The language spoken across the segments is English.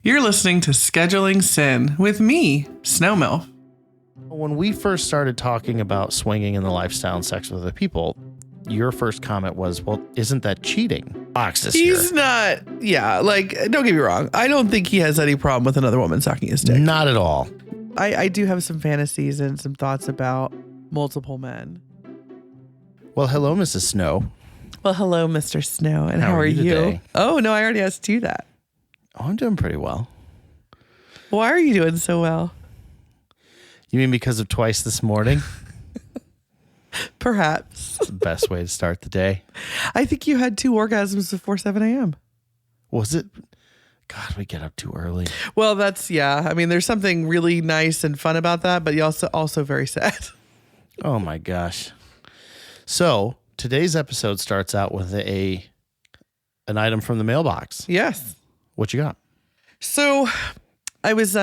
You're listening to Scheduling Sin with me, Snow MILF. When we first started talking about swinging in the lifestyle and sex with other people, your first comment was, well, isn't that cheating? He's not, don't get me wrong. I don't think he has any problem with another woman sucking his dick. Not at all. I do have some fantasies and some thoughts about multiple men. Well, hello, Mrs. Snow. Well, hello, Mr. Snow. And how are you? Today? Oh, no, I already asked you that. Oh, I'm doing pretty well. Why are you doing so well? You mean because of twice this morning? Perhaps. It's the best way to start the day. I think you had 2 orgasms before 7 a.m. Was it? God, we get up too early. Well, that's, I mean, there's something really nice and fun about that, but you also very sad. Oh, my gosh. So today's episode starts out with an item from the mailbox. Yes. What you got? So I was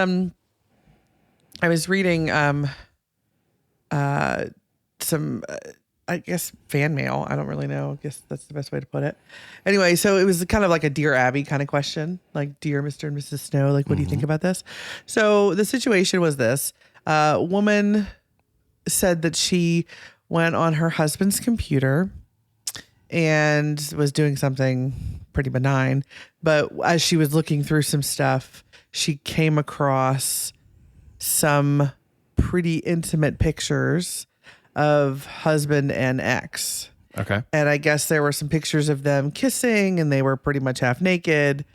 reading some I guess fan mail. I don't really know. I guess that's the best way to put it. Anyway, so it was kind of like a Dear Abby kind of question, like, Dear Mr. and Mrs. Snow, like, what do you think about this? So the situation was this. A woman said that she went on her husband's computer and was doing something pretty benign. But as she was looking through some stuff, she came across some pretty intimate pictures of husband and ex. Okay. And I guess there were some pictures of them kissing and they were pretty much half naked.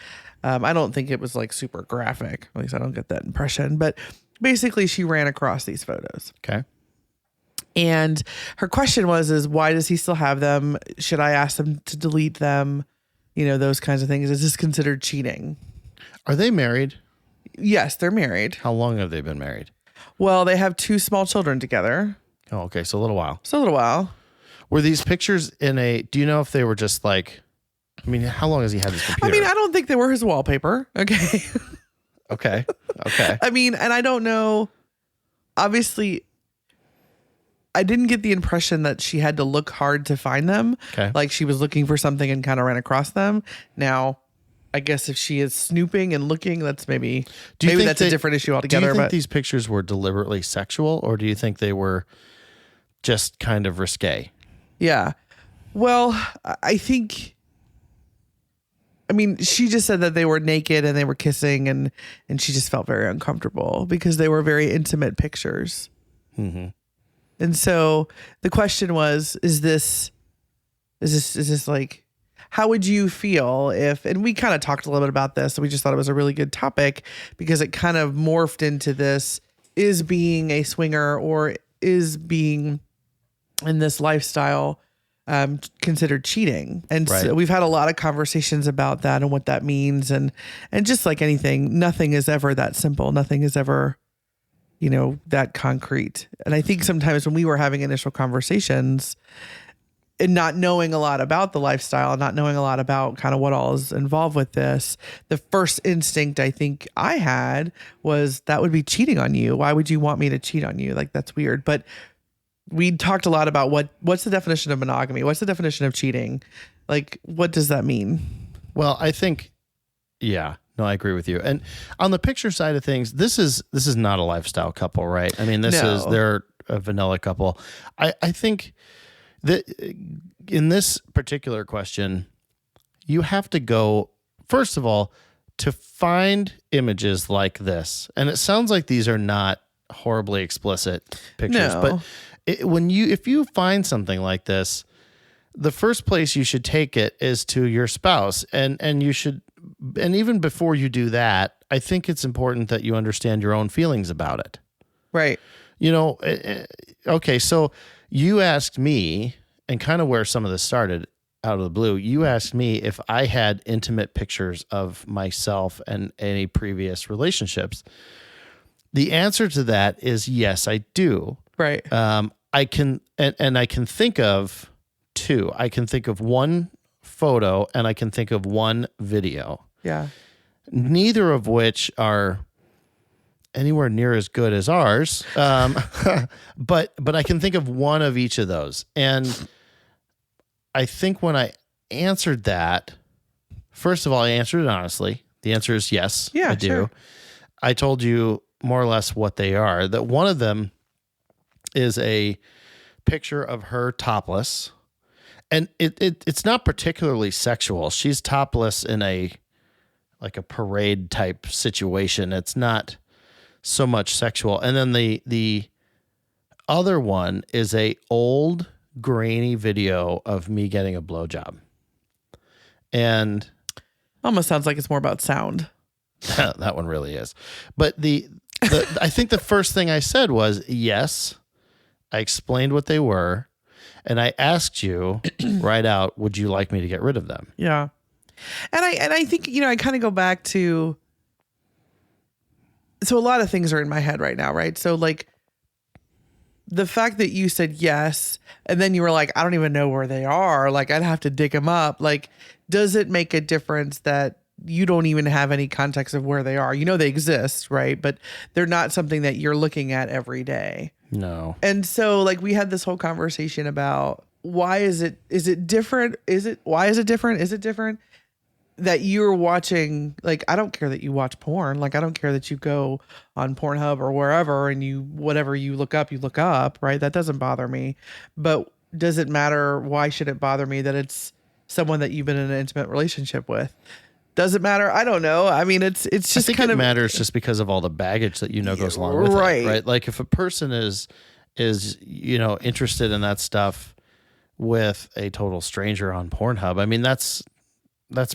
I don't think it was like super graphic. At least I don't get that impression. But basically she ran across these photos. Okay. And her question is why does he still have them? Should I ask them to delete them? You know, those kinds of things. Is this considered cheating? Are they married? Yes, they're married. How long have they been married? Well, they have 2 small children together. Oh, okay. So a little while. So a little while. Were these pictures do you know if they were just like, I mean, how long has he had this computer? I mean, I don't think they were his wallpaper. Okay. Okay. I mean, and I don't know. Obviously, I didn't get the impression that she had to look hard to find them. Okay. Like she was looking for something and kind of ran across them. Now, I guess if she is snooping and looking, that's maybe that's a different issue altogether. Do you think but these pictures were deliberately sexual, or do you think they were just kind of risque? Yeah. Well, I think, I mean, she just said that they were naked and they were kissing and she just felt very uncomfortable because they were very intimate pictures. Mm-hmm. And so the question was, is this like, how would you feel if, and we kind of talked a little bit about this, and we just thought it was a really good topic because it kind of morphed into this, is being a swinger or is being in this lifestyle considered cheating? And right. So we've had a lot of conversations about that and what that means. And just like anything, nothing is ever that simple. Nothing is ever, that concrete. And I think sometimes when we were having initial conversations and not knowing a lot about the lifestyle, not knowing a lot about kind of what all is involved with this, the first instinct I think I had was that would be cheating on you. Why would you want me to cheat on you? Like, that's weird. But we talked a lot about what's the definition of monogamy? What's the definition of cheating? Like, what does that mean? Well, I think, I agree with you. And on the picture side of things, this is not a lifestyle couple, right? I mean, they're a vanilla couple. I think that in this particular question, you have to go, first of all, to find images like this. And it sounds like these are not horribly explicit pictures, but if you find something like this, the first place you should take it is to your spouse, and you should, and even before you do that, I think it's important that you understand your own feelings about it. Right. Okay. So you asked me, and kind of where some of this started out of the blue, you asked me if I had intimate pictures of myself and any previous relationships. The answer to that is yes, I do. Right. I can, and I can think of 2. I can think of 1 photo and I can think of 1 video. Yeah. Neither of which are anywhere near as good as ours. But I can think of 1 of each of those. And I think when I answered that, first of all, I answered it honestly. The answer is yes, Yeah, I do. sure. I told you more or less what they are. That one of them is a picture of her topless, and it's not particularly sexual. She's topless in a parade type situation. It's not so much sexual. And then the other one is a old grainy video of me getting a blowjob. And Almost sounds like it's more about sound. that one really is. But I think the first thing I said was yes. I explained what they were, and I asked you right out, would you like me to get rid of them? Yeah. And I think, I kind of go back to, so a lot of things are in my head right now, right? So like the fact that you said yes, and then you were like, I don't even know where they are. Like I'd have to dig them up. Like, does it make a difference that you don't even have any context of where they are? You know, they exist, right? But they're not something that you're looking at every day. No. And so like we had this whole conversation about why is it different? Why is it different? Is it different that you're watching? Like, I don't care that you watch porn. Like, I don't care that you go on Pornhub or wherever and whatever you look up, right? That doesn't bother me. But does it matter? Why should it bother me that it's someone that you've been in an intimate relationship with? Does it matter? I don't know. I mean, it's just I think kind it of matters just because of all the baggage that goes along with it, right? Like if a person is interested in that stuff with a total stranger on Pornhub, I mean that's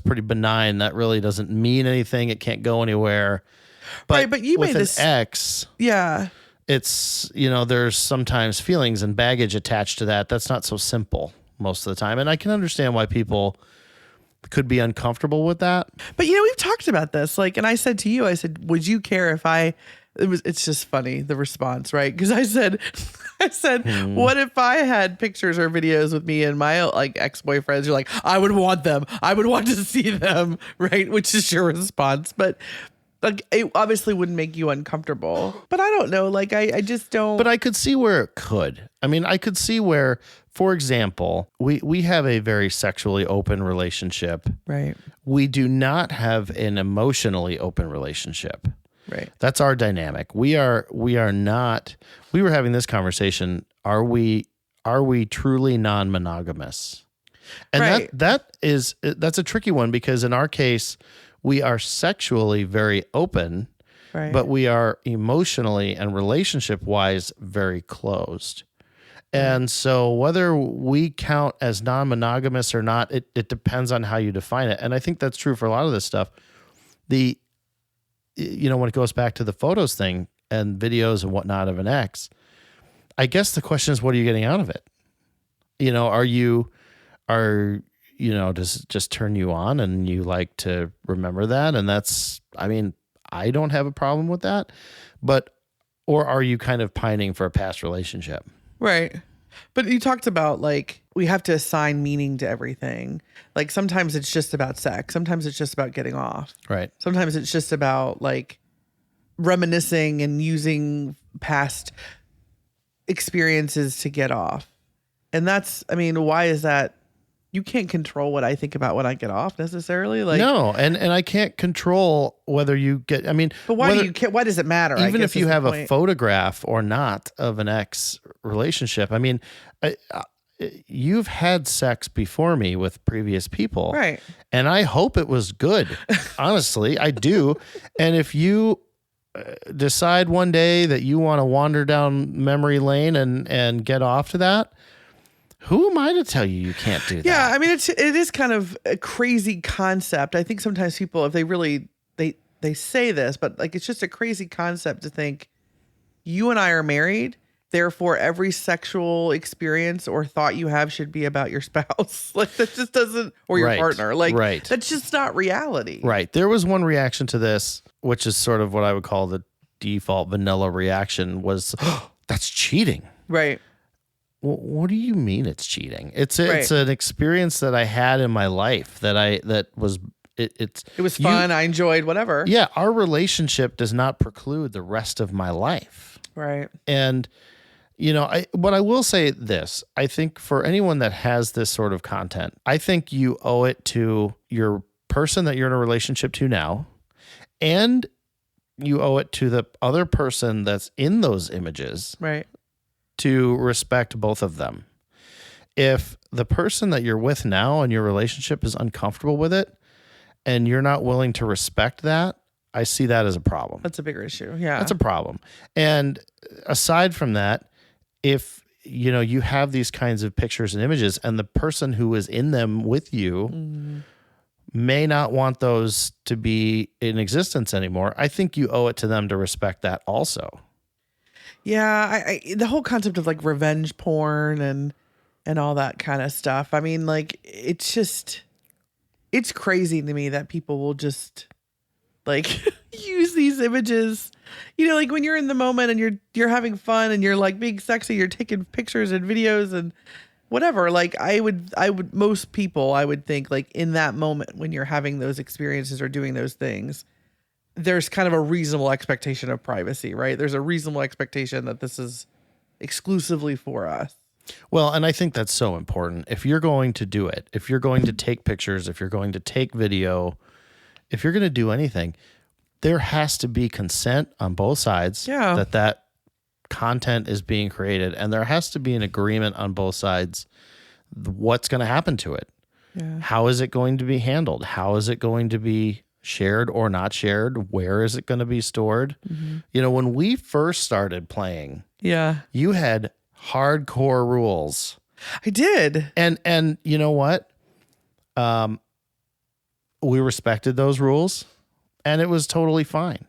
pretty benign. That really doesn't mean anything. It can't go anywhere. But you with made this ex, yeah. It's there's sometimes feelings and baggage attached to that. That's not so simple most of the time, and I can understand why people could be uncomfortable with that. But we've talked about this. Like, and I said to you, I said, would you care if it's just funny, the response, right? Because I said, what if I had pictures or videos with me and my like ex-boyfriends? You're like, I would want them. I would want to see them, right? Which is your response. But like, it obviously wouldn't make you uncomfortable. But I don't know. Like, I just don't. But I could see where it could. I mean, I could see where, for example, we have a very sexually open relationship. Right. We do not have an emotionally open relationship. Right. That's our dynamic. We are not. We were having this conversation. Are we truly non-monogamous? And right. that's a tricky one because in our case, we are sexually very open, right, but we are emotionally and relationship-wise very closed. And so whether we count as non-monogamous or not, it depends on how you define it. And I think that's true for a lot of this stuff. When it goes back to the photos thing and videos and whatnot of an ex, I guess the question is, what are you getting out of it? Does it just turn you on and you like to remember that? And I don't have a problem with that, or are you kind of pining for a past relationship? Right. But you talked about like, we have to assign meaning to everything. Like sometimes it's just about sex. Sometimes it's just about getting off. Right. Sometimes it's just about like reminiscing and using past experiences to get off. And why is that? You can't control what I think about when I get off necessarily. Like, no, and I can't control whether you get. But why does it matter? Even if you have a photograph or not of an ex relationship, you've had sex before me with previous people, right? And I hope it was good. Honestly, I do. And if you decide one day that you want to wander down memory lane and get off to that, who am I to tell you can't do that? Yeah, it is kind of a crazy concept. I think sometimes people, if they really they say this, but like it's just a crazy concept to think you and I are married, therefore every sexual experience or thought you have should be about your spouse. Like that just doesn't, or your partner. Like that's just not reality. Right. There was one reaction to this, which is sort of what I would call the default vanilla reaction, was, oh, that's cheating. Right. What do you mean it's cheating? It's an experience that I had in my life it was fun. I enjoyed whatever. Yeah. Our relationship does not preclude the rest of my life. Right. And, but I will say this, I think for anyone that has this sort of content, I think you owe it to your person that you're in a relationship to now and you owe it to the other person that's in those images Right. to respect both of them. If the person that you're with now in your relationship is uncomfortable with it and you're not willing to respect that, I see that as a problem. That's a bigger issue. Yeah. That's a problem. And aside from that, if you have these kinds of pictures and images and the person who is in them with you may not want those to be in existence anymore, I think you owe it to them to respect that also. Yeah, the whole concept of like revenge porn and all that kind of stuff. I mean, like it's crazy to me that people will just like use these images. Like when you're in the moment and you're having fun and you're like being sexy, you're taking pictures and videos and whatever. Like most people, I would think, like in that moment when you're having those experiences or doing those things, there's kind of a reasonable expectation of privacy, right? There's a reasonable expectation that this is exclusively for us. Well, and I think that's so important. If you're going to do it, if you're going to take pictures, if you're going to take video, if you're going to do anything, there has to be consent on both sides that content is being created, and there has to be an agreement on both sides what's going to happen to it. Yeah. How is it going to be handled? How is it going to be shared or not shared? Where is it going to be stored? Mm-hmm. When we first started playing, you had hardcore rules. I did. And you know what? We respected those rules and it was totally fine.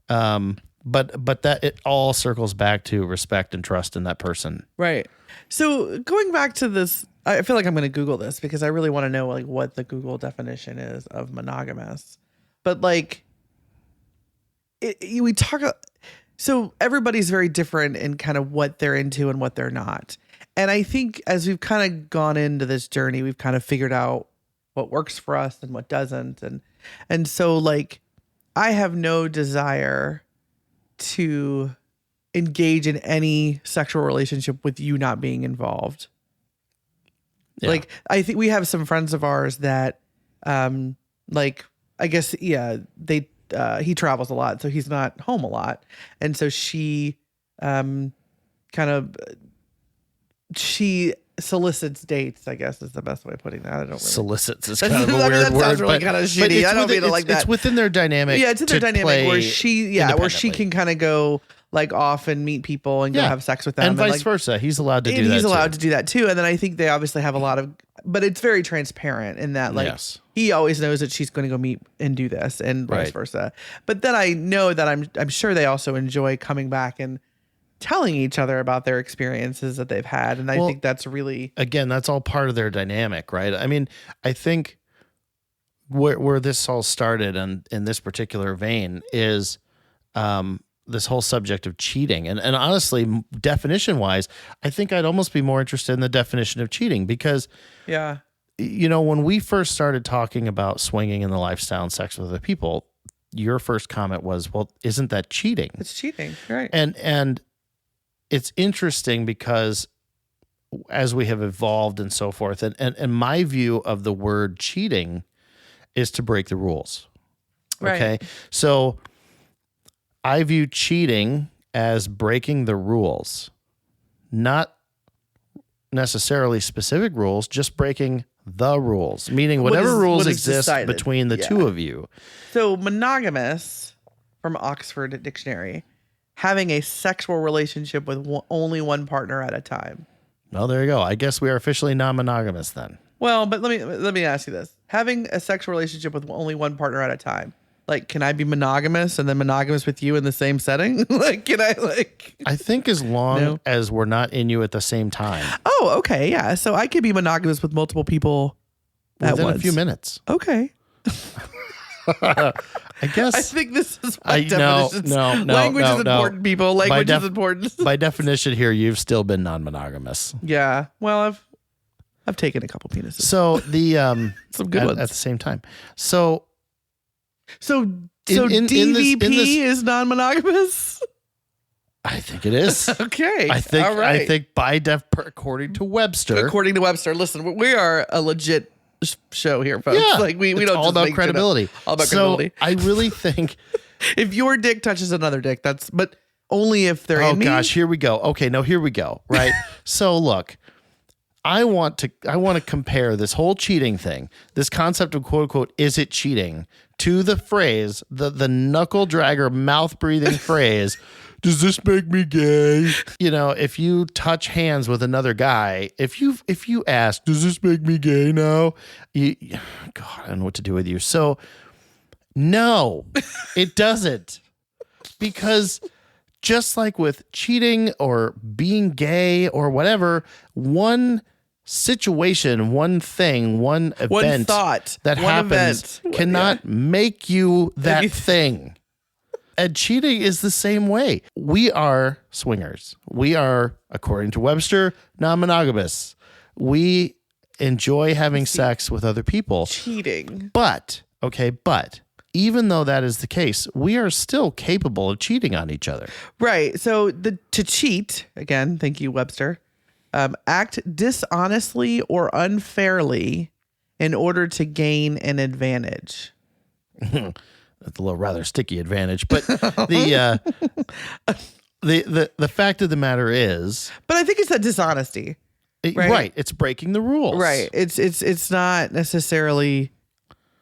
But that it all circles back to respect and trust in that person. Right. So going back to this, I feel like I'm going to Google this because I really want to know like what the Google definition is of monogamous. But like we talk, so everybody's very different in kind of what they're into and what they're not. And I think as we've kind of gone into this journey, we've kind of figured out what works for us and what doesn't. And so like, I have no desire to engage in any sexual relationship with you not being involved. Yeah. Like, I think we have some friends of ours that, like, I guess, he travels a lot, so he's not home a lot. And so she, she solicits dates, I guess is the best way of putting that. I don't really. Solicits is kind of a weird word. That sounds really kind of shitty. I don't mean it like that. It's within their dynamic. Yeah, it's in their dynamic where she can kind of go like off and meet people and go have sex with them. And vice versa. He's allowed to do that. He's allowed to do that too. And then I think they obviously have a lot of, but it's very transparent in that like he always knows that she's going to go meet and do this and vice versa. But then I know that I'm sure they also enjoy coming back and telling each other about their experiences that they've had. And I think that's really, again, that's all part of their dynamic, right? I mean, I think where this all started and in this particular vein is, this whole subject of cheating. And honestly, definition wise, I think I'd almost be more interested in the definition of cheating because, when we first started talking about swinging in the lifestyle and sex with other people, your first comment was, well, isn't that cheating? It's cheating. Right. And it's interesting because as we have evolved and so forth, and my view of the word cheating is to break the rules. Right. Okay. So I view cheating as breaking the rules, not necessarily specific rules, just breaking the rules, meaning whatever rules exist between the two of you. So monogamous, from Oxford Dictionary, having a sexual relationship with only one partner at a time. Well, there you go. I guess we are officially non-monogamous then. Well, but let me ask you this. Having a sexual relationship with only one partner at a time. Like, can I be monogamous and then monogamous with you in the same setting? Like, can I like? I think as long as we're not in you at the same time. Oh, okay. Yeah. So I could be monogamous with multiple people at once. Within a few minutes. Okay. I guess. I think this is my definition. No. Language is important, people. Language is important. By definition here, you've still been non-monogamous. Yeah. Well, I've taken a couple penises. So the some good ones at the same time. So DVP is non-monogamous? I think it is. Okay. I think all right. according to Webster. According to Webster, listen, we are a legit show here, folks. Yeah, Like we it's don't all just about make shit up. credibility. All about so credibility. I really think If your dick touches another dick, but only if they're in me. Oh gosh, here we go. Okay, no, here we go. Right. So look, I want to compare this whole cheating thing, this concept of quote unquote, is it cheating, to the phrase, the knuckle dragger, mouth breathing phrase, does this make me gay? You know, if you touch hands with another guy, if you ask, does this make me gay now? God, I don't know what to do with you. So no, it doesn't. Because just like with cheating or being gay or whatever, one situation, one thing, one event, one thought that one happens event. cannot make you that thing. And cheating is the same way. We are swingers. We are, according to Webster, non-monogamous. We enjoy having sex with other people. Cheating. But even though that is the case, we are still capable of cheating on each other. Right. So to cheat, again, thank you, Webster, act dishonestly or unfairly in order to gain an advantage. That's a little rather sticky advantage, but the fact of the matter is, but I think it's that dishonesty, right? It's breaking the rules, right? It's not necessarily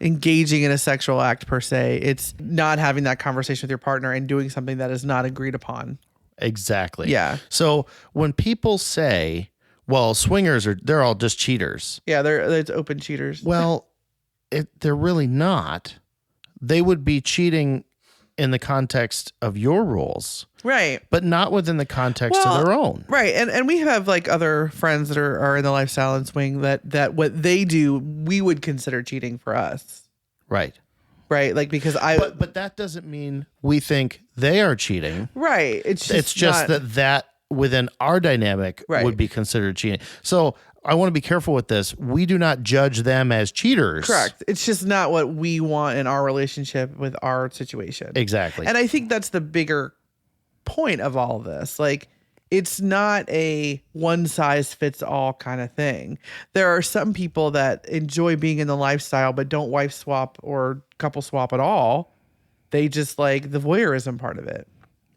engaging in a sexual act per se. It's not having that conversation with your partner and doing something that is not agreed upon. Exactly. Yeah. So when people say, "Well, swingers they're all just cheaters," yeah, they're open cheaters. Well, they're really not. They would be cheating in the context of your rules. Right. But not within the context of their own. Right. And we have like other friends that are in the lifestyle and swing that what they do, we would consider cheating for us. Right. Right. Like, because but that doesn't mean we think they are cheating. Right. It's just that within our dynamic would be considered cheating. So I want to be careful with this. We do not judge them as cheaters. Correct. It's just not what we want in our relationship with our situation. Exactly. And I think that's the bigger point of all of this. Like, it's not a one size fits all kind of thing. There are some people that enjoy being in the lifestyle, but don't wife swap or couple swap at all. They just like the voyeurism part of it.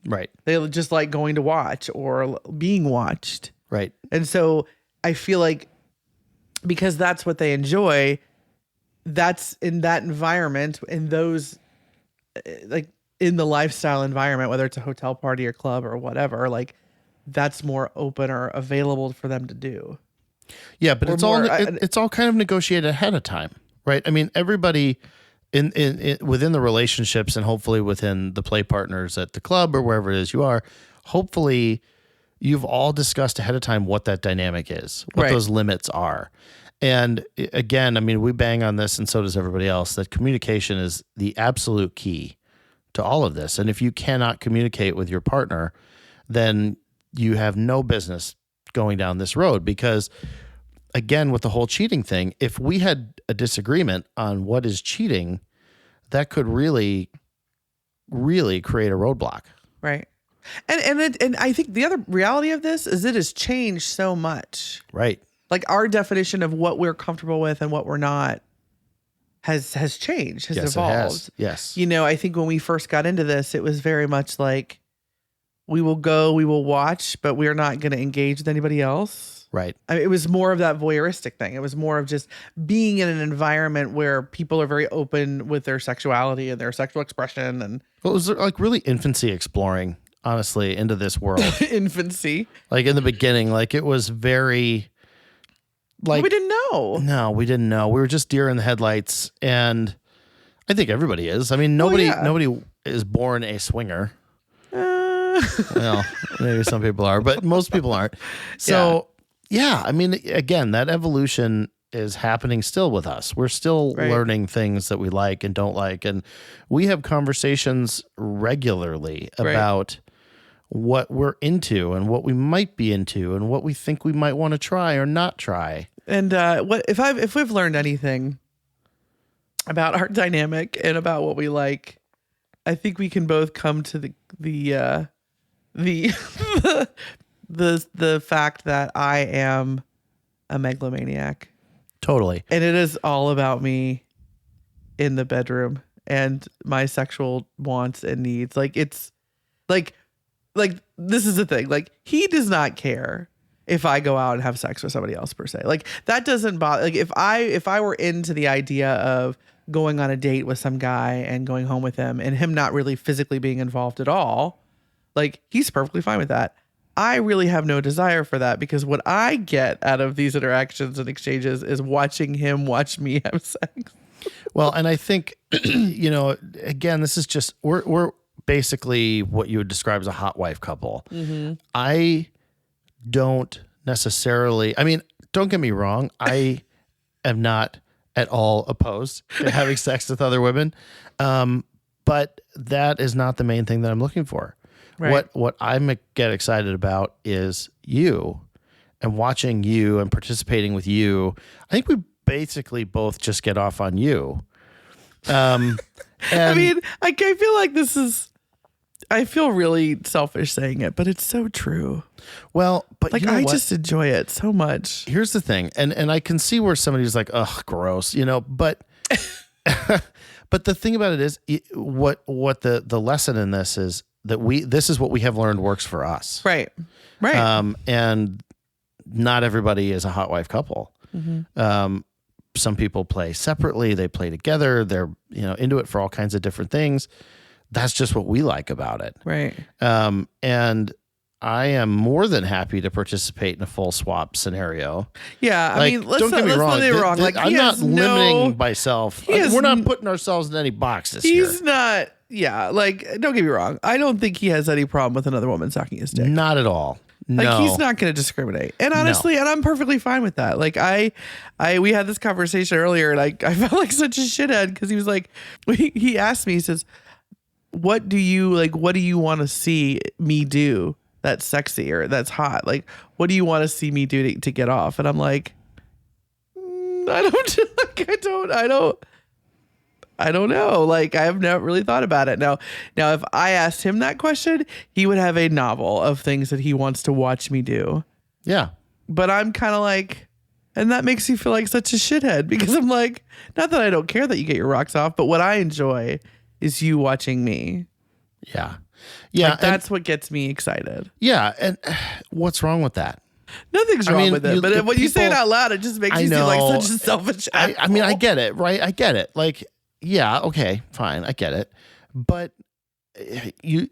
Right. They just like going to watch or being watched. Right. And so I feel like because that's what they enjoy, that's in that environment, in those, like in the lifestyle environment, whether it's a hotel party or club or whatever, like that's more open or available for them to do. Yeah, but it's all kind of negotiated ahead of time, right? I mean, everybody in within the relationships and hopefully within the play partners at the club or wherever it is you are, hopefully you've all discussed ahead of time what that dynamic is, what those limits are. And again, I mean, we bang on this and so does everybody else, that communication is the absolute key to all of this. And if you cannot communicate with your partner, then you have no business going down this road. Because again, with the whole cheating thing, if we had a disagreement on what is cheating, that could really, really create a roadblock. Right. And I think the other reality of this is it has changed so much. Right. Like our definition of what we're comfortable with and what we're not has changed, has evolved. It has. Yes. You know, I think when we first got into this, it was very much like we will watch, but we're not going to engage with anybody else. Right. I mean, it was more of that voyeuristic thing. It was more of just being in an environment where people are very open with their sexuality and their sexual expression. And well, it was like really infancy exploring, honestly, into this world. Infancy. Like in the beginning, like it was very like we didn't know. No, we didn't know. We were just deer in the headlights, and I think everybody is. I mean, nobody is born a swinger. Well, maybe some people are, but most people aren't. So yeah, I mean, again, that evolution is happening still with us. We're still learning things that we like and don't like. And we have conversations regularly about what we're into and what we might be into and what we think we might want to try or not try. And if we've learned anything about our dynamic and about what we like, I think we can both come to the fact that I am a megalomaniac. Totally. And it is all about me in the bedroom and my sexual wants and needs. Like it's like this is the thing. Like he does not care if I go out and have sex with somebody else per se. Like that doesn't bother. Like if I were into the idea of going on a date with some guy and going home with him and him not really physically being involved at all, like he's perfectly fine with that. I really have no desire for that because what I get out of these interactions and exchanges is watching him watch me have sex. Well, and I think, again, this is just, we're basically what you would describe as a hot wife couple. Mm-hmm. I don't necessarily, don't get me wrong. I am not at all opposed to having sex with other women. But that is not the main thing that I'm looking for. Right. What I get excited about is you and watching you and participating with you. I think we basically both just get off on you. And I feel like I feel really selfish saying it, but it's so true. Well, but like I just enjoy it so much. Here's the thing. And I can see where somebody's like, ugh, gross, but but the thing about it is what the lesson in this is that this is what we have learned works for us. Right. And not everybody is a hot wife couple. Mm-hmm. Some people play separately. They play together. They're, into it for all kinds of different things. That's just what we like about it. Right. And I am more than happy to participate in a full swap scenario. Yeah. Don't get me wrong. Like, I'm not limiting myself. We're not putting ourselves in any boxes here. He's not. Yeah. Like, don't get me wrong. I don't think he has any problem with another woman sucking his dick. Not at all. No. Like he's not going to discriminate. And honestly, and I'm perfectly fine with that. Like we had this conversation earlier and I felt like such a shithead because he was like, he asked me, he says, what do you want to see me do that's sexy or that's hot? Like, what do you want to see me do to get off? And I'm like, I don't know. Like, I have not really thought about it. Now, if I asked him that question, he would have a novel of things that he wants to watch me do. Yeah. But I'm kind of like, and that makes you feel like such a shithead because I'm like, not that I don't care that you get your rocks off, but what I enjoy is you watching me. Yeah. Yeah. Like, that's what gets me excited. Yeah. And what's wrong with that? Nothing's wrong with it. But when you say it out loud, it just makes you seem like such a selfish asshole. I get it, right? I get it. Like, yeah, okay, fine, I get it. But the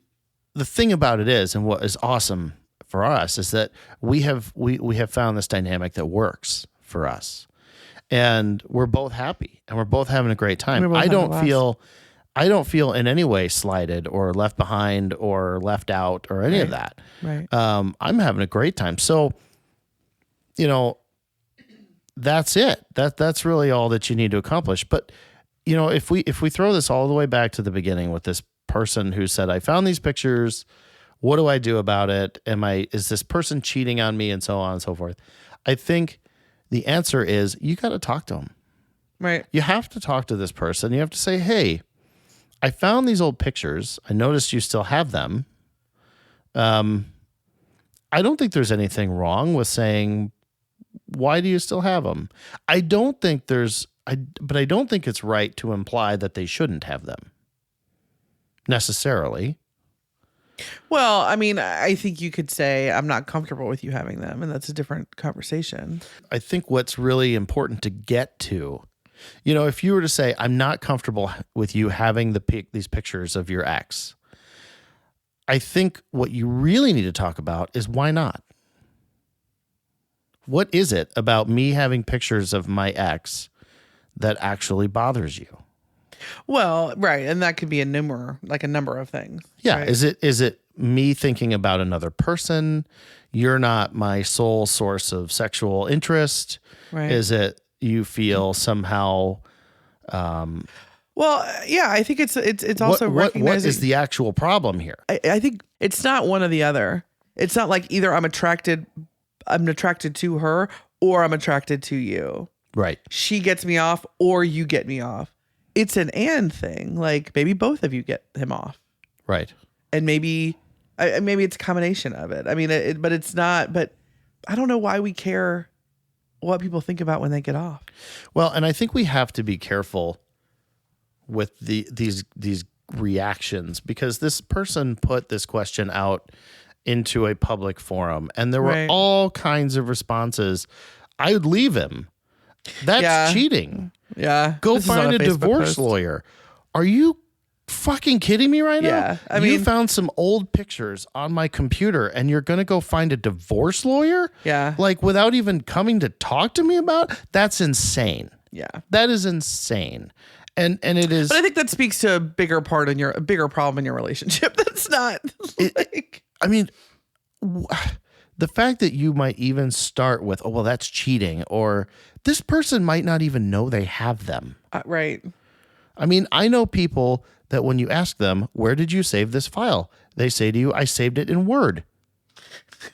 thing about it is, and what is awesome for us is that we have found this dynamic that works for us, and we're both happy and we're both having a great time. I don't feel in any way slighted or left behind or left out or any of that. Right. I'm having a great time. So, that's it. That's really all that you need to accomplish. But if we throw this all the way back to the beginning with this person who said, I found these pictures, what do I do about it? Is this person cheating on me and so on and so forth? I think the answer is you got to talk to them. Right. You have to talk to this person. You have to say, hey, I found these old pictures. I noticed you still have them. I don't think there's anything wrong with saying, why do you still have them? I don't think it's right to imply that they shouldn't have them necessarily. Well, I think you could say I'm not comfortable with you having them, and that's a different conversation. I think what's really important to get to, if you were to say, I'm not comfortable with you having these pictures of your ex, I think what you really need to talk about is why not? What is it about me having pictures of my ex that actually bothers you? Well, right. And that could be a number of things. Yeah. Right? Is it me thinking about another person? You're not my sole source of sexual interest. Right. Is it you feel somehow, well, yeah, I think it's also recognizing what is the actual problem here? I think it's not one or the other. It's not like either I'm attracted to her or I'm attracted to you. Right. She gets me off or you get me off. It's an and thing. Like maybe both of you get him off. Right. And maybe it's a combination of it. But it's not, but I don't know why we care what people think about when they get off. Well, and I think we have to be careful with these reactions, because this person put this question out into a public forum and there were all kinds of responses. I would leave him. That's cheating. Yeah. Go find a divorce lawyer. Are you fucking kidding me right now? Yeah. I mean, you found some old pictures on my computer and you're going to go find a divorce lawyer? Yeah. Like without even coming to talk to me about it? That's insane. Yeah. That is insane. And it is. But I think that speaks to a bigger problem in your relationship. That's not like. I mean, the fact that you might even start with, oh, well, that's cheating, or this person might not even know they have them. Right. I mean, I know people that when you ask them, where did you save this file? They say to you, I saved it in Word.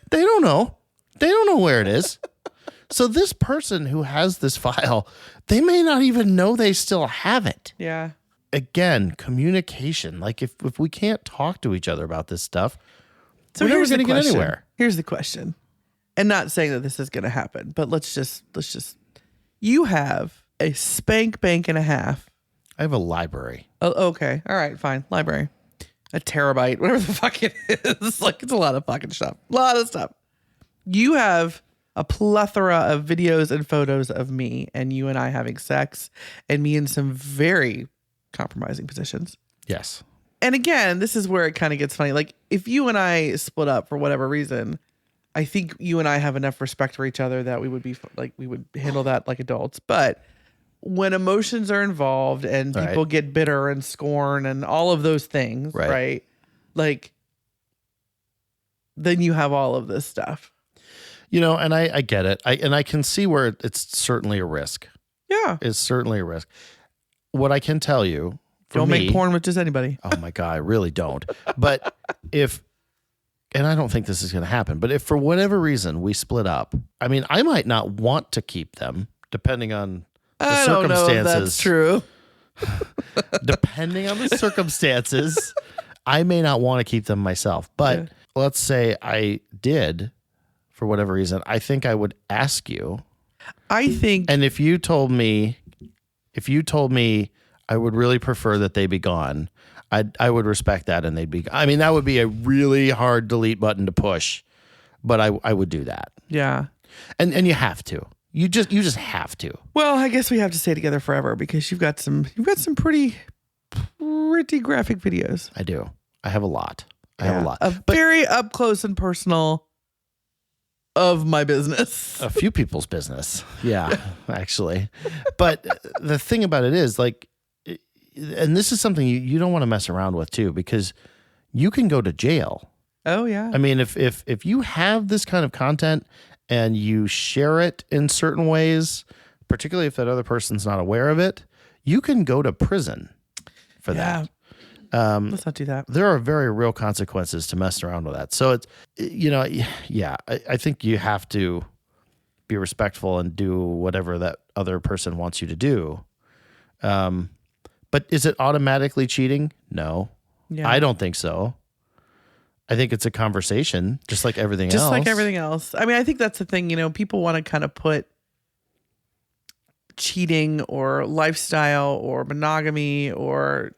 They don't know. They don't know where it is. So this person who has this file, they may not even know they still have it. Yeah. Again, communication. Like if we can't talk to each other about this stuff, so we're never going to get anywhere. Here's the question. And not saying that this is going to happen, but let's just, you have a spank bank and a half. I have a library. Oh, okay. All right, fine. Library. A terabyte, whatever the fuck it is. Like, it's a lot of fucking stuff. A lot of stuff. You have a plethora of videos and photos of me and you and I having sex and me in some very compromising positions. Yes. And again, this is where it kind of gets funny. Like, if you and I split up for whatever reason, I think you and I have enough respect for each other that we would be like, we would handle that like adults. But when emotions are involved and people get bitter and scorn and all of those things, right? Like, then you have all of this stuff. You know, and I get it. I can see where it's certainly a risk. Yeah. It's certainly a risk. What I can tell you, don't make porn with just anybody. Oh my God, I really don't. But and I don't think this is going to happen, but if for whatever reason we split up, I mean, I might not want to keep them depending on the circumstances. I don't know if that's true. Depending on the circumstances, I may not want to keep them myself. But let's say I did. For whatever reason, I think I would ask you. And if you told me I would really prefer that they be gone, I would respect that and they'd be. I mean, that would be a really hard delete button to push, but I would do that. Yeah. And you have to. You just have to. Well, I guess we have to stay together forever because you've got some pretty graphic videos. I do. I have a lot. I have a lot. Very up close and personal of my business. A few people's business. Yeah, actually. But the thing about it is, like, and this is something you don't want to mess around with too, because you can go to jail. Oh yeah. I mean, if you have this kind of content and you share it in certain ways, particularly if that other person's not aware of it, you can go to prison for that. Let's not do that. There are very real consequences to messing around with that. So it's, I think you have to be respectful and do whatever that other person wants you to do. But is it automatically cheating? No, I don't think so. I think it's a conversation, just like everything else. Just like everything else. I mean, I think that's the thing, people want to kind of put cheating or lifestyle or monogamy or,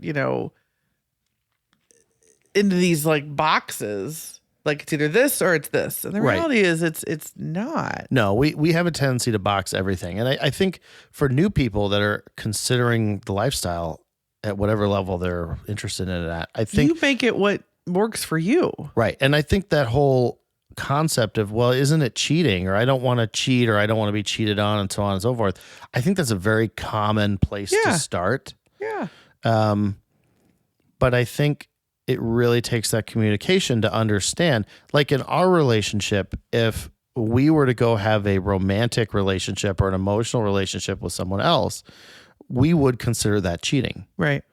into these like boxes, like it's either this or it's this. And the reality is it's not. No, we have a tendency to box everything. And I think for new people that are considering the lifestyle at whatever level they're interested in it at, I think you make it what works for you. Right. And I think that whole concept of, well, isn't it cheating, or I don't want to cheat, or I don't want to be cheated on, and so on and so forth. I think that's a very common place to start. Yeah. But I think it really takes that communication to understand, like in our relationship, if we were to go have a romantic relationship or an emotional relationship with someone else, we would consider that cheating. Right.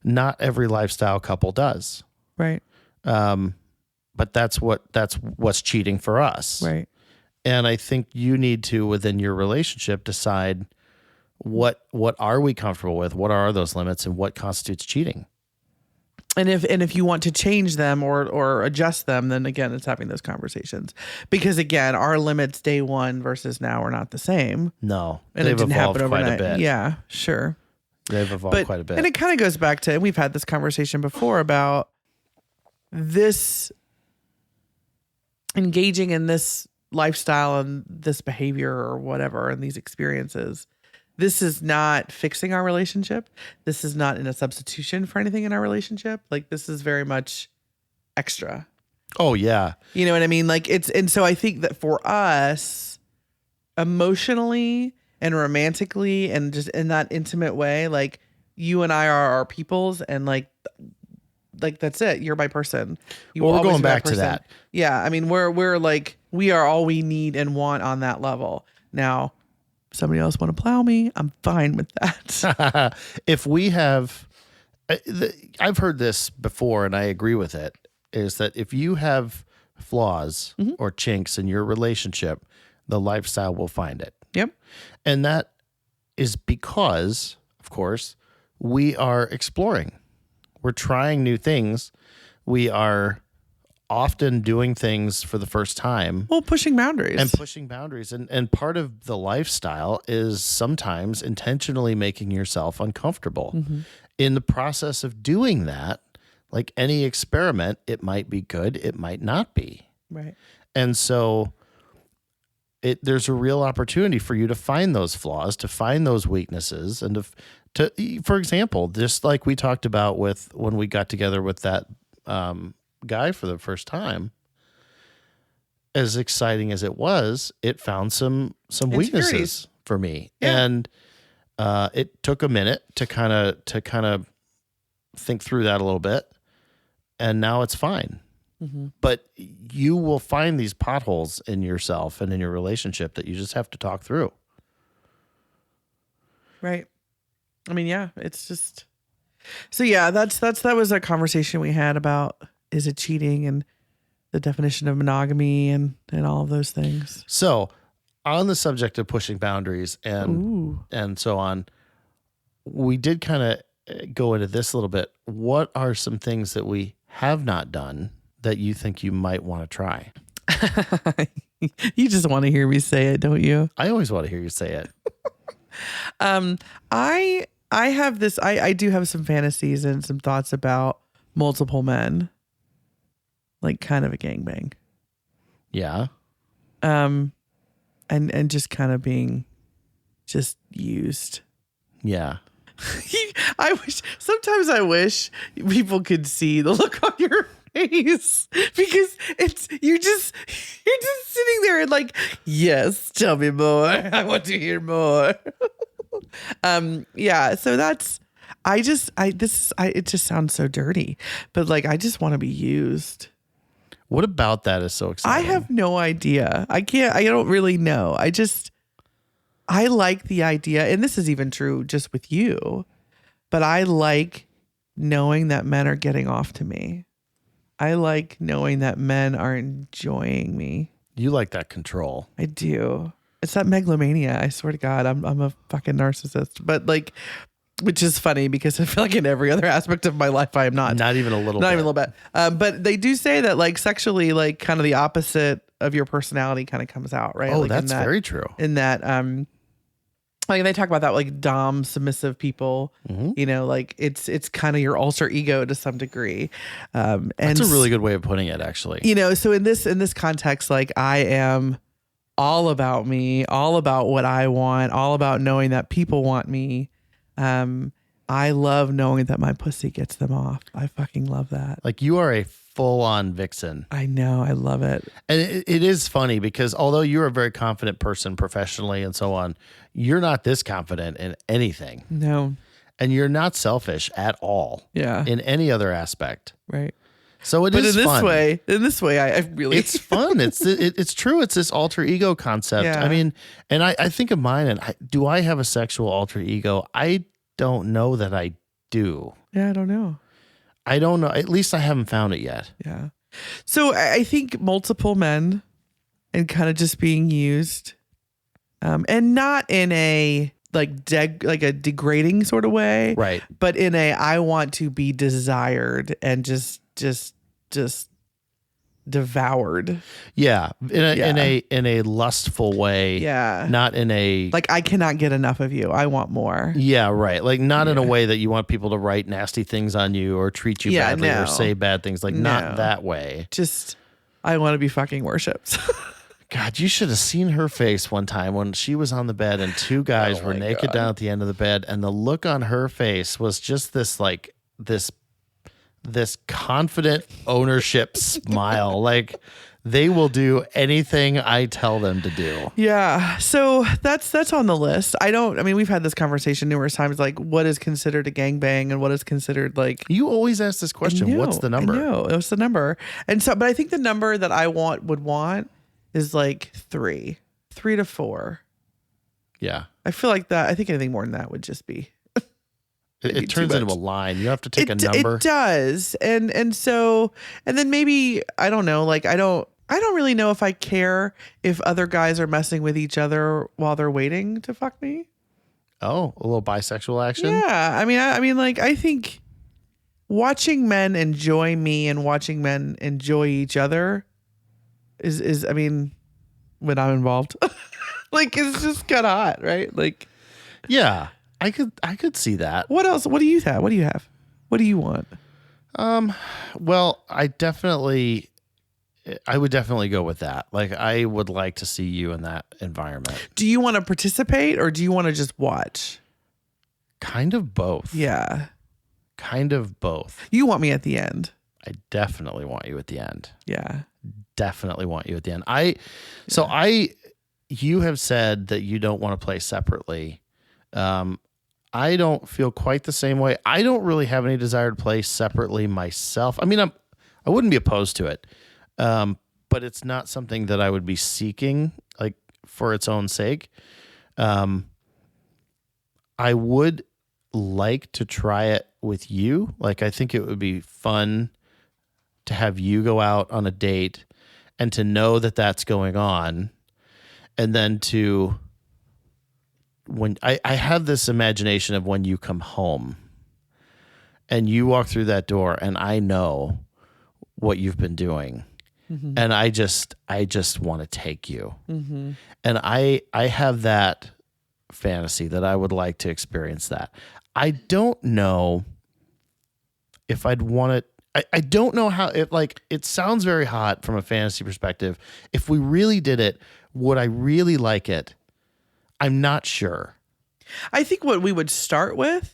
Not every lifestyle couple does. Right. But that's what's cheating for us. Right. And I think you need to, within your relationship, decide what are we comfortable with? What are those limits and what constitutes cheating? And if you want to change them or adjust them, then again, it's having those conversations. Because again, our limits day one versus now are not the same. No, and they've it didn't evolved happen quite overnight. a bit. Yeah, sure. They've evolved quite a bit. And it kind of goes back to, and we've had this conversation before about this engaging in this lifestyle and this behavior or whatever and these experiences. This is not fixing our relationship. This is not in a substitution for anything in our relationship. Like, this is very much extra. Oh, yeah. You know what I mean? Like, and so I think that for us, emotionally and romantically and just in that intimate way, like, you and I are our peoples, and like that's it. You're my person. Well, we're going back to that. Yeah. I mean, we're like, we are all we need and want on that level. Now, somebody else want to plow me, I'm fine with that. If we have, I've heard this before and I agree with it, is that if you have flaws or chinks in your relationship, the lifestyle will find it. Yep. And that is because, of course, we are exploring. We're trying new things. We are often doing things for the first time. Well, pushing boundaries. And part of the lifestyle is sometimes intentionally making yourself uncomfortable. In the process of doing that, like any experiment, it might be good, it might not be. Right. And so there's a real opportunity for you to find those flaws, to find those weaknesses, and to for example, just like we talked about with when we got together with that guy for the first time, as exciting as it was, it found some weaknesses for me. Yeah. And it took a minute to kind of think through that a little bit, and now it's fine. But you will find these potholes in yourself and in your relationship that you just have to talk through. Right. I mean, yeah, it's just, so yeah, that was a conversation we had about, is it cheating and the definition of monogamy and all of those things. So on the subject of pushing boundaries and so on, we did kind of go into this a little bit. What are some things that we have not done that you think you might want to try? You just want to hear me say it, don't you? I always want to hear you say it. I have this, I do have some fantasies and some thoughts about multiple men, like kind of a gangbang. Yeah. And just kind of being just used. Yeah. Sometimes I wish people could see the look on your face, because you're just sitting there and like, yes, tell me more. I want to hear more. Yeah. So that's, it just sounds so dirty, but like, I just want to be used. What about that is so exciting? I have no idea. I don't really know. I like the idea, and this is even true just with you, but I like knowing that men are getting off to me. I like knowing that men are enjoying me. You like that control. I do. It's that megalomania. I swear to God, I'm a fucking narcissist, but like, which is funny because I feel like in every other aspect of my life, I am not. Not even a little bit. Not even a little bit. But they do say that like sexually, like kind of the opposite of your personality kind of comes out, right? Oh, like that's very true. In that, like they talk about that, like dom submissive people, you know, like it's kind of your alter ego to some degree. And that's a really good way of putting it, actually. You know, so in this context, like I am all about me, all about what I want, all about knowing that people want me. I love knowing that my pussy gets them off. I fucking love that. Like you are a full-on vixen. I know. I love it. And it is funny because although you're a very confident person professionally and so on, you're not this confident in anything. No. And you're not selfish at all. Yeah. In any other aspect. Right. So it is fun. In this way, I really... It's fun. It's true. It's this alter ego concept. Yeah. I mean, and I think of mine, and do I have a sexual alter ego? I don't know that I do. Yeah, I don't know. I don't know. At least I haven't found it yet. Yeah. So I think multiple men and kind of just being used, and not in a like a degrading sort of way, Right. but in a I want to be desired and just devoured. Yeah. In a lustful way. Yeah. Not in a Like, I cannot get enough of you. I want more. Yeah, right. Like not in a way that you want people to write nasty things on you or treat you badly or say bad things. Like not that way. Just I want to be fucking worshipped. God, you should have seen her face one time when she was on the bed and two guys were naked down at the end of the bed, and the look on her face was just this like this confident ownership smile. Like they will do anything I tell them to do. Yeah. So that's on the list. We've had this conversation numerous times, like what is considered a gangbang and what is considered like. You always ask this question. What's the number? I know. What's the number? And so, but I think the number that I would want is like 3 to 4. Yeah. I feel like that. I think anything more than that would just be. It turns into a line. You have to take a number. It does. And so, and then maybe, I don't know, like I don't really know if I care if other guys are messing with each other while they're waiting to fuck me. Oh, a little bisexual action? Yeah. I mean, like, I think watching men enjoy me and watching men enjoy each other is I mean, when I'm involved, like, it's just kind of hot, right? Like, yeah, I could see that. What else? What do you have? What do you have? What do you want? Well, I would definitely go with that. Like, I would like to see you in that environment. Do you want to participate or do you want to just watch? Kind of both. Yeah. Kind of both. You want me at the end. I definitely want you at the end. Yeah. Definitely want you at the end. You have said that you don't want to play separately. I don't feel quite the same way. I don't really have any desire to play separately myself. I mean, I wouldn't be opposed to it. But it's not something that I would be seeking, like, for its own sake. I would like to try it with you. Like, I think it would be fun to have you go out on a date and to know that that's going on. And then when I have this imagination of when you come home and you walk through that door and I know what you've been doing. Mm-hmm. And I just want to take you. Mm-hmm. And I have that fantasy that I would like to experience that. I don't know if I'd want it. I don't know how it sounds very hot from a fantasy perspective. If we really did it, would I really like it? I'm not sure. I think what we would start with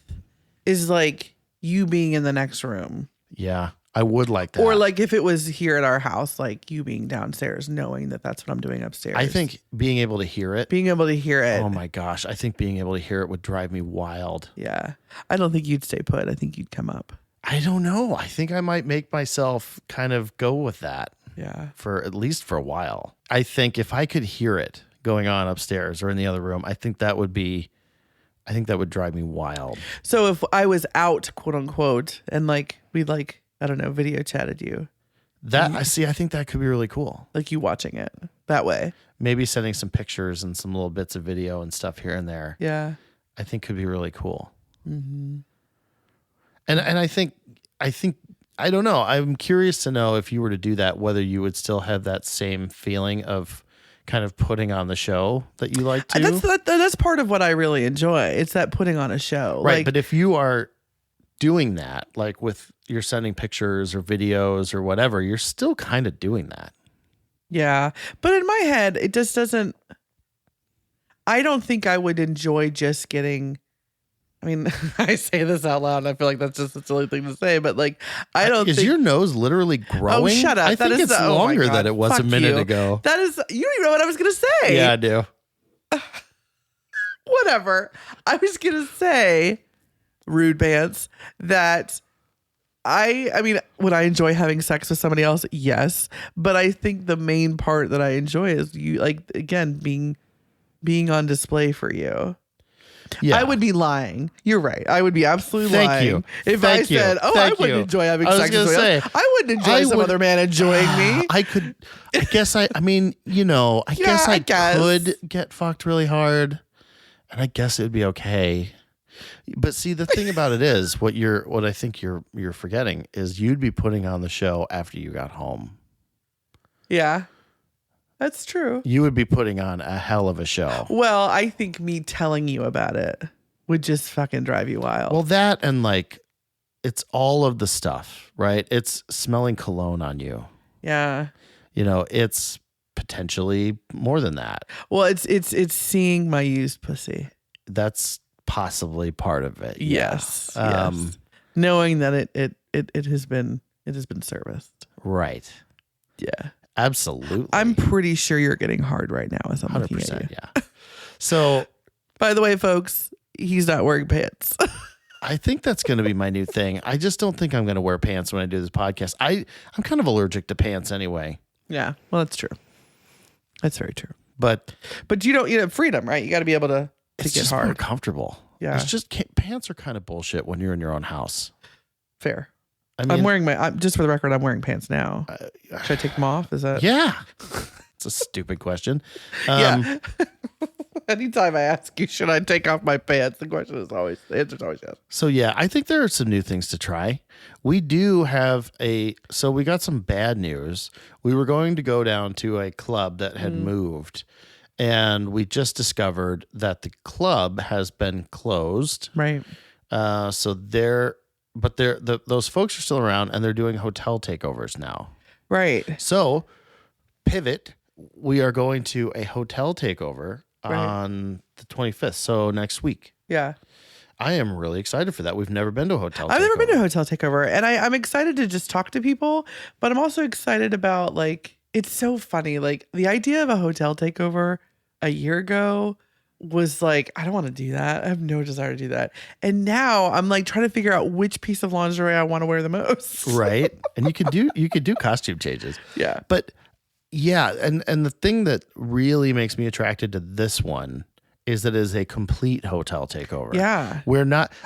is like you being in the next room. Yeah. I would like that. Or like if it was here at our house, like you being downstairs, knowing that that's what I'm doing upstairs. I think being able to hear it. Oh my gosh. I think being able to hear it would drive me wild. Yeah. I don't think you'd stay put. I think you'd come up. I don't know. I think I might make myself kind of go with that. Yeah. For at least for a while. I think if I could hear it going on upstairs or in the other room, I think that would drive me wild. So if I was out, quote unquote, and like we'd like, I don't know, video chatted you. I think that could be really cool. Like you watching it that way. Maybe sending some pictures and some little bits of video and stuff here and there. Yeah. I think could be really cool. Mm-hmm. And I think, I don't know. I'm curious to know if you were to do that, whether you would still have that same feeling of kind of putting on the show that you like to. That's part of what I really enjoy. It's that putting on a show. Right. But if you are doing that, like you're sending pictures or videos or whatever, you're still kind of doing that. Yeah. But in my head, it just doesn't, I don't think I would enjoy just getting, I mean, I say this out loud and I feel like that's just a silly thing to say, but like, I don't think. Is your nose literally growing? Oh, shut up. I think it's longer than it was Fuck a minute you. ago. That is, you don't even know what I was going to say. Yeah, I do. Whatever. I was going to say, rude pants, that I mean, would I enjoy having sex with somebody else? Yes. But I think the main part that I enjoy is you, like, again, being on display for you. Yeah. I would be lying. You're right. I would be absolutely lying. Thank you. If I said, I wouldn't enjoy having sex with somebody else. I wouldn't enjoy some other man enjoying me. I guess I mean, you know, I guess I could get fucked really hard. And I guess it'd be okay. But see, the thing about it is what I think you're forgetting is you'd be putting on the show after you got home. Yeah. That's true. You would be putting on a hell of a show. Well, I think me telling you about it would just fucking drive you wild. Well, that and like it's all of the stuff, right? It's smelling cologne on you. Yeah. You know, it's potentially more than that. Well, it's seeing my used pussy. That's possibly part of it. Yes. Yeah. Yes. Knowing that it has been serviced. Right. Yeah. Absolutely. I'm pretty sure you're getting hard right now as I'm looking at you. Yeah. So, by the way, folks, he's not wearing pants. I think that's going to be my new thing. I just don't think I'm going to wear pants when I do this podcast. I'm kind of allergic to pants anyway. Yeah. Well, that's true. That's very true. But you don't have freedom, right? You got to be able to it's get just hard. more comfortable. Yeah. It's just pants are kind of bullshit when you're in your own house. Fair. I mean, I'm wearing just for the record, I'm wearing pants now. Should I take them off? Is that? Yeah. It's a stupid question. Yeah. Anytime I ask you, should I take off my pants? The answer's always yes. So yeah, I think there are some new things to try. We do have so we got some bad news. We were going to go down to a club that had moved, and we just discovered that the club has been closed. Right. So those folks are still around, and they're doing hotel takeovers now. Right. So pivot, we are going to a hotel takeover on the 25th. So next week. Yeah. I am really excited for that. We've never been to a hotel takeover. I've never been to a hotel takeover, and I'm excited to just talk to people, but I'm also excited about, like, it's so funny. Like, the idea of a hotel takeover a year ago was like, I don't want to do that. I have no desire to do that. And now I'm like trying to figure out which piece of lingerie I want to wear the most. Right. And you could do costume changes. Yeah. But yeah, and the thing that really makes me attracted to this one is that it is a complete hotel takeover. Yeah.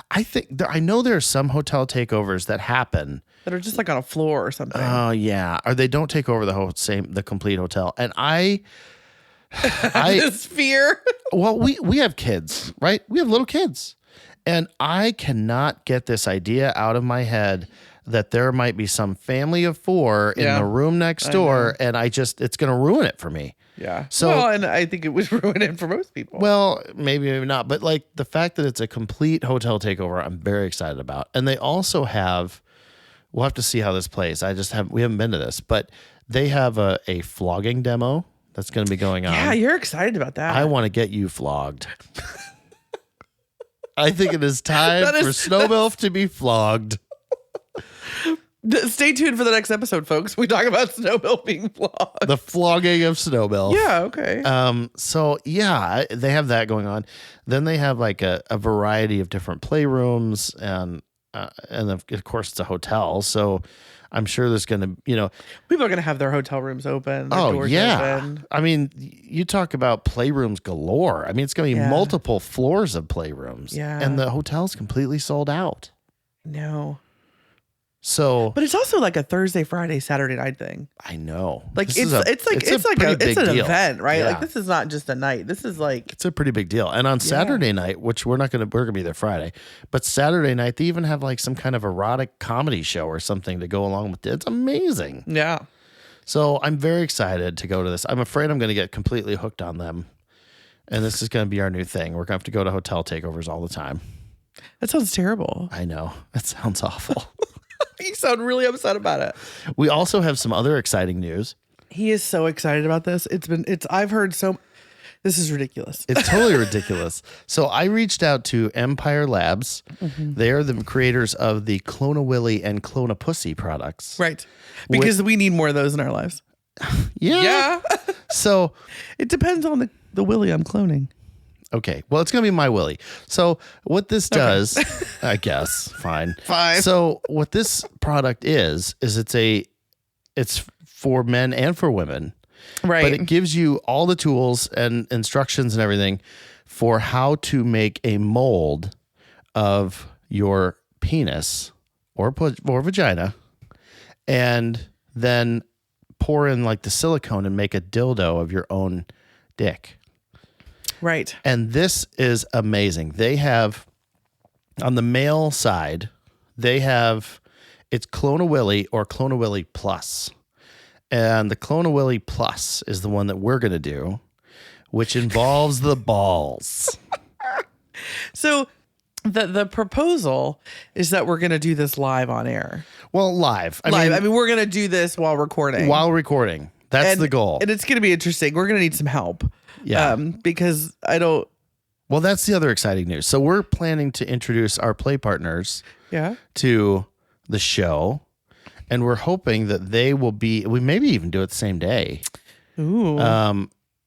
I know there are some hotel takeovers that happen that are just like on a floor or something. Oh yeah. Or they don't take over the complete hotel. And this fear. Well, we have kids, right? We have little kids. And I cannot get this idea out of my head that there might be some family of 4 in the room next door, and it's going to ruin it for me. Yeah. So, and I think it would ruin it for most people. Well, maybe not. But like the fact that it's a complete hotel takeover, I'm very excited about. And they also we'll have to see how this plays. We haven't been to this, but they have a flogging demo that's going to be going on. Yeah, you're excited about that. I want to get you flogged. I think it is time for Snowmilf to be flogged. Stay tuned for the next episode, folks. We talk about Snowmilf being flogged. The flogging of Snowmilf. Yeah, okay. So yeah, they have that going on. Then they have like a variety of different playrooms, and of course it's a hotel. So I'm sure there's going to, people are going to have their hotel rooms open. Their oh doors yeah. open. I mean, you talk about playrooms galore. I mean, it's going to be multiple floors of playrooms. Yeah. And the hotel's completely sold out. No. So, but it's also like a Thursday, Friday, Saturday night thing. I know. Like it's an event, right? Yeah. Like this is not just a night. This is like it's a pretty big deal. And on Saturday night, which we're gonna be there Friday, but Saturday night they even have like some kind of erotic comedy show or something to go along with it. It's amazing. Yeah. So I'm very excited to go to this. I'm afraid I'm gonna get completely hooked on them, and this is gonna be our new thing. We're gonna have to go to hotel takeovers all the time. That sounds terrible. I know. That sounds awful. You sound really upset about it. We also have some other exciting news. He is so excited about this. I've heard this is ridiculous. It's totally ridiculous. So I reached out to Empire Labs. Mm-hmm. They are the creators of the Clone-A-Willy and Clone-A-Pussy products. Right. Because we need more of those in our lives. Yeah. So it depends on the Willy I'm cloning. Okay. Well, it's going to be my Willy. So what this does, I guess, fine. So what this product is it's for men and for women. Right. But it gives you all the tools and instructions and everything for how to make a mold of your penis or vagina, and then pour in like the silicone and make a dildo of your own dick. Right. And this is amazing. They have, on the male side, it's Clone-A-Willy or Clone-A-Willy Plus. And the Clone-A-Willy Plus is the one that we're going to do, which involves the balls. So the proposal is that we're going to do this live on air. Well, live. I mean, we're going to do this while recording. That's the goal. And it's going to be interesting. We're going to need some help. Yeah. Because I don't. Well, that's the other exciting news. So we're planning to introduce our play partners to the show. And we're hoping that we maybe even do it the same day. Ooh.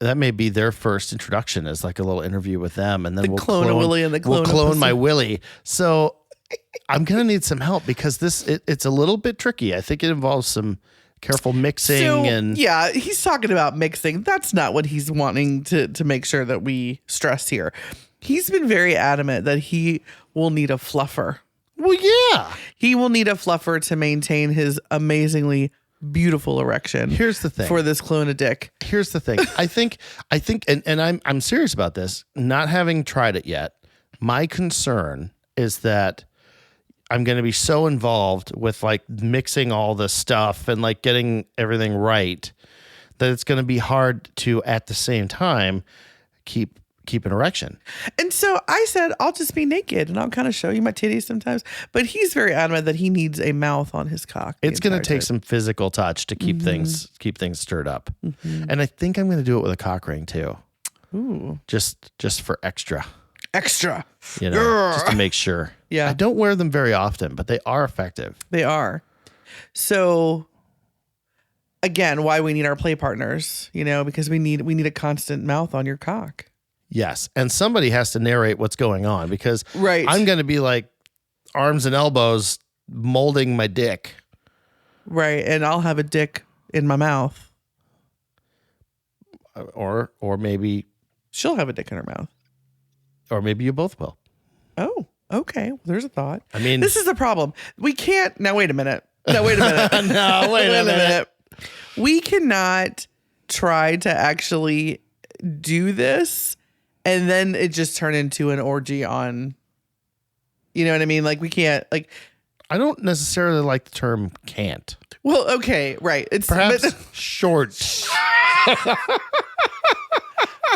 That may be their first introduction as like a little interview with them. And then we'll Clone-A-Willy and the we'll clone my Willy. So I'm going to need some help because it's a little bit tricky. I think it involves some careful mixing yeah, he's talking about mixing. That's not what he's wanting to make sure that we stress here. He's been very adamant that he will need a fluffer. Well, yeah. He will need a fluffer to maintain his amazingly beautiful erection. Here's the thing. For this clone a dick. Here's the thing. I think and I'm serious about this, not having tried it yet. My concern is that I'm going to be so involved with like mixing all the stuff and like getting everything right that it's going to be hard to at the same time keep an erection. And so I said, I'll just be naked and I'll kind of show you my titties sometimes. But he's very adamant that he needs a mouth on his cock. It's going to take some physical touch to keep things stirred up. Mm-hmm. And I think I'm going to do it with a cock ring too. Ooh. Just for extra. Extra. Just to make sure. Yeah. I don't wear them very often, but they are effective. They are. So again, why we need our play partners, because we need a constant mouth on your cock. Yes. And somebody has to narrate what's going on because right. I'm going to be like arms and elbows molding my dick. Right. And I'll have a dick in my mouth. Or maybe she'll have a dick in her mouth. Or maybe you both will. Oh, okay. Well, there's a thought. I mean, this is the problem. We can't. Now, wait a minute. No, wait a minute. We cannot try to actually do this and then it just turn into an orgy on, you know what I mean? Like we can't I don't necessarily like the term can't. Well, okay. Right. It's perhaps short.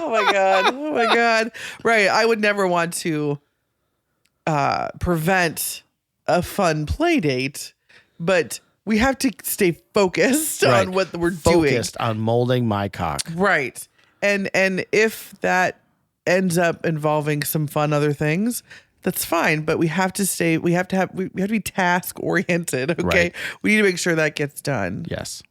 Oh my God. Right. I would never want to prevent a fun play date, but we have to stay focused on what we're doing. Focused on molding my cock. Right. And if that ends up involving some fun other things, that's fine. But we have to be task oriented. Okay. Right. We need to make sure that gets done. Yes.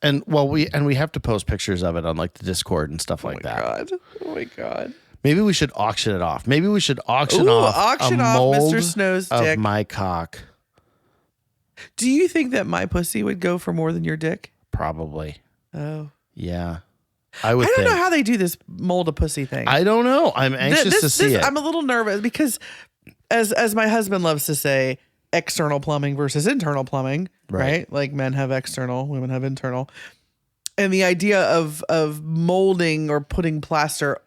And we have to post pictures of it on like the Discord and stuff like that. Oh my God. Maybe we should auction it off. Maybe we should auction off Mr. Snow's dick of my cock. Do you think that my pussy would go for more than your dick? Probably. Oh. Yeah. I don't know how they do this mold a pussy thing. I don't know. I'm anxious to see it. I'm a little nervous because as my husband loves to say, external plumbing versus internal plumbing, right? Like men have external, women have internal. And the idea of molding or putting plaster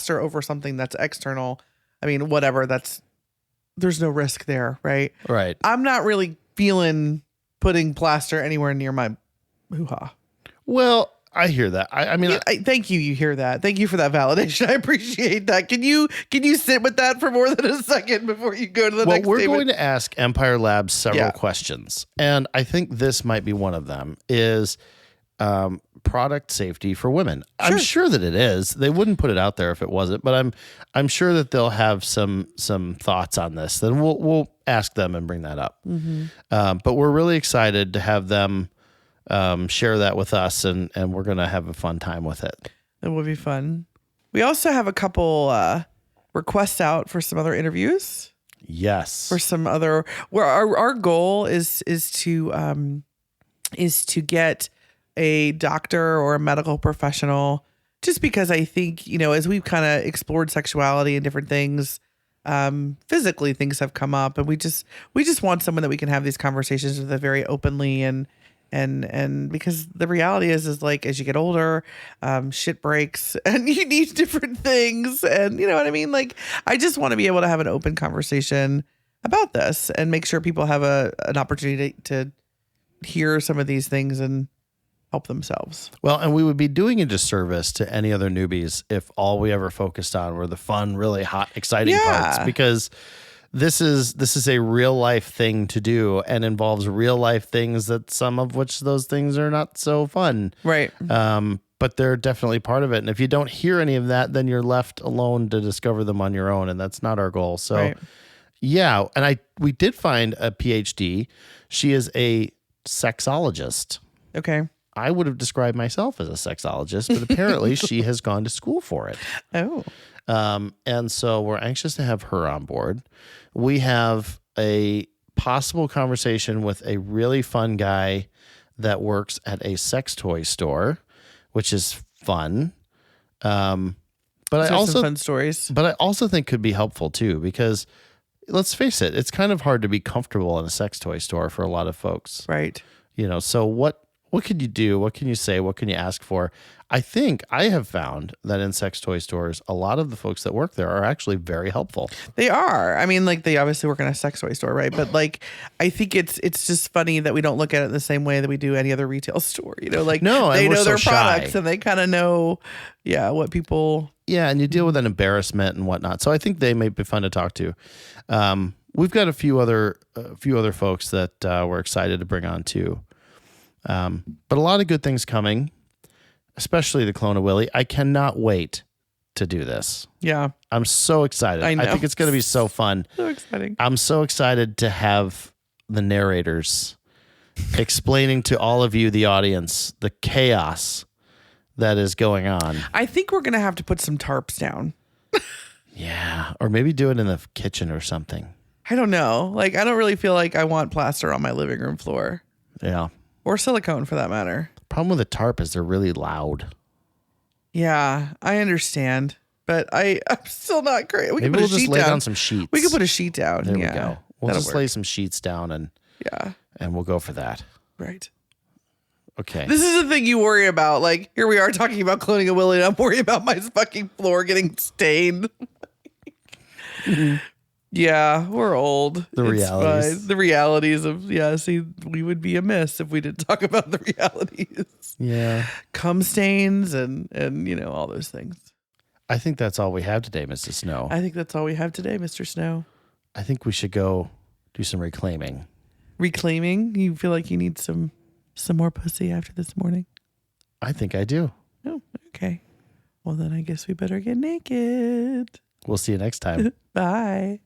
over something that's external, I mean, whatever, there's no risk there, right? Right. I'm not really feeling putting plaster anywhere near my hoo-ha. Well, I hear that. I mean, thank you. You hear that. Thank you for that validation. I appreciate that. Can you sit with that for more than a second before you go to the next we're statement? going to ask Empire Labs several questions. And I think this might be one of them is product safety for women. Sure. I'm sure that it is. They wouldn't put it out there if it wasn't, but I'm sure that they'll have some thoughts on this. Then we'll ask them and bring that up. Mm-hmm. But we're really excited to have them share that with us, and we're going to have a fun time with it. It will be fun. We also have a couple requests out for some other interviews. Yes. For some other, where our goal is to get a doctor or a medical professional, just because I think, as we've kind of explored sexuality and different things, physically things have come up, and we just want someone that we can have these conversations with very openly and And because the reality is like, as you get older, shit breaks and you need different things. And you know what I mean? Like, I just want to be able to have an open conversation about this and make sure people have an opportunity to hear some of these things and help themselves. Well, and we would be doing a disservice to any other newbies if all we ever focused on were the fun, really hot, exciting parts, because this is a real life thing to do and involves real life things that some of which those things are not so fun. Right. But they're definitely part of it. And if you don't hear any of that, then you're left alone to discover them on your own. And that's not our goal. So yeah. And we did find a PhD. She is a sexologist. Okay. I would have described myself as a sexologist, but apparently she has gone to school for it. Oh. And so we're anxious to have her on board. We have a possible conversation with a really fun guy that works at a sex toy store, which is fun. But I also fun stories. But I also think could be helpful too, because let's face it, it's kind of hard to be comfortable in a sex toy store for a lot of folks. Right. You know, so what can you do? What can you say? What can you ask for? I think I have found that in sex toy stores, a lot of the folks that work there are actually very helpful. They are. I mean, like, they obviously work in a sex toy store, right? But like, I think it's just funny that we don't look at it the same way that we do any other retail store. You know, like, no, they know their so products shy. and they kind of know, what people. Yeah, and you deal with an embarrassment and whatnot. So I think they may be fun to talk to. We've got a few other folks that we're excited to bring on too. But a lot of good things coming, especially the Clone-A-Willy. I cannot wait to do this. Yeah. I'm so excited. I know. I think it's going to be so fun. So exciting. I'm so excited to have the narrators explaining to all of you, the audience, the chaos that is going on. I think we're going to have to put some tarps down. Yeah. Or maybe do it in the kitchen or something. I don't know. Like, I don't really feel like I want plaster on my living room floor. Yeah. Or silicone, for that matter. Problem with a tarp is they're really loud. Yeah, I understand. But I'm still not great. Maybe we'll just lay down some sheets. We could put a sheet down. There we go. We'll just work. lay some sheets down and we'll go for that. Right. Okay. This is the thing you worry about. Like, here we are talking about Clone-A-Willy, and I'm worried about my fucking floor getting stained. Yeah, we're old. The realities. Fine. The realities of, see, we would be amiss if we didn't talk about the realities. Yeah. Cum stains and all those things. I think that's all we have today, Mrs. Snow. I think that's all we have today, Mr. Snow. I think we should go do some reclaiming. Reclaiming? You feel like you need some more pussy after this morning? I think I do. Oh, okay. Well, then I guess we better get naked. We'll see you next time. Bye.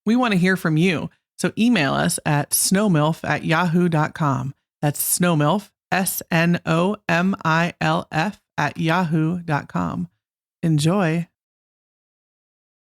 We want to hear from you. So email us at snowmilf@yahoo.com. That's snowmilf, SNOMILF @yahoo.com. Enjoy.